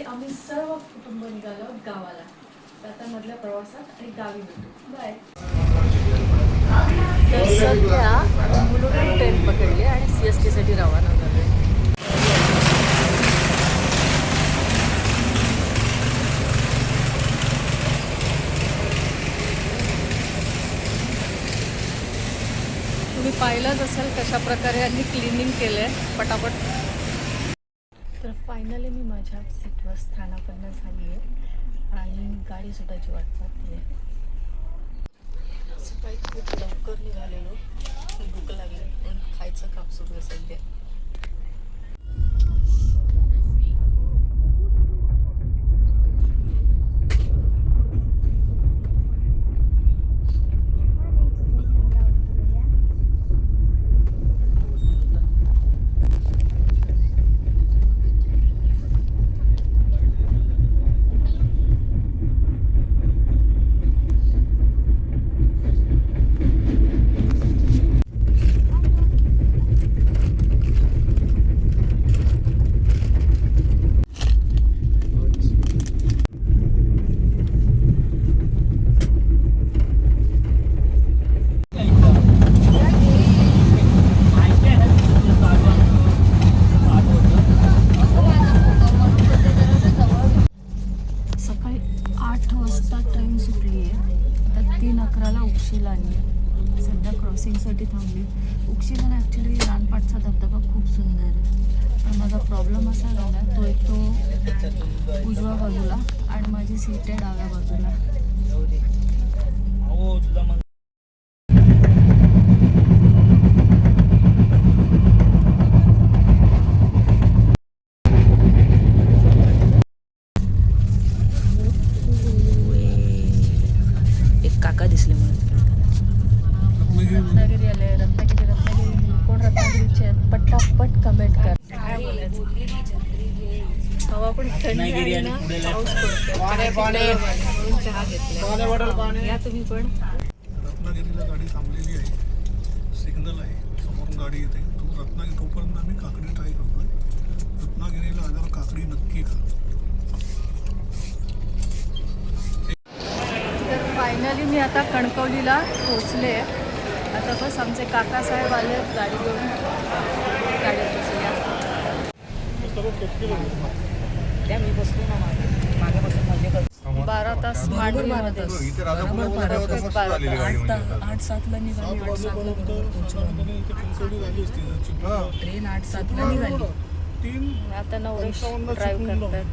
आम्ही सर्व कुटुंब निघालो गावाला. तर आता मधल्या प्रवासात आणि गावी भेटू. बाय. तर सध्या मुलुंड ट्रेन पकडली आणि CST साठी रवाना झाले. तुम्ही पाहिलंच असेल कशा प्रकारे यांनी क्लिनिंग केलंय पटापट. तर फायनली मी माझ्या सीटवर स्थानापन्न झाली आहे आणि गाडी सुटायची वाट पाहते. सकाळी खूप लवकर निघालेलो, भूक लागली पण खायचं काम सुरू आहे सध्या. साठी थांबली. उक्षीला ॲक्च्युली रानपाटचा धबधबा खूप सुंदर आहे, पण माझा प्रॉब्लेम असा झाला तो एक तो उजव्या बाजूला आणि माझी सीट आहे डाव्या बाजूला. एक काका दिसले मला. रत्नागिरी आले. रत्नागिरी कोण रत्नागिरीचे आहेत पटापट कमेंट कर. काय बोलायचं. हवा पण थंडी आहे ना, पाऊस पडतो. चहा घेतला या तुम्ही पण. रत्नागिरीला गाडी थांबलेली आहे, सिग्नल आहे, समोरून गाडी येते. रत्नागिरी तोपर्यंत आम्ही काकडी ट्राय करतोय. रत्नागिरीला आल्यावर काकडी नक्की खा. तर फायनली मी आता कणकवलीला पोचले. आता बस आमचे काकासाहेब आले गाडी घेऊन. गाडीत बसूया. त्या मी बसतो ना मागे बसून म्हणजे 12 तास मांडवीमध्ये. 8-7ला निघाली. 8-7ला ट्रेन 8-7ला निघाली. आता नवरेश ड्राईव्ह करतात.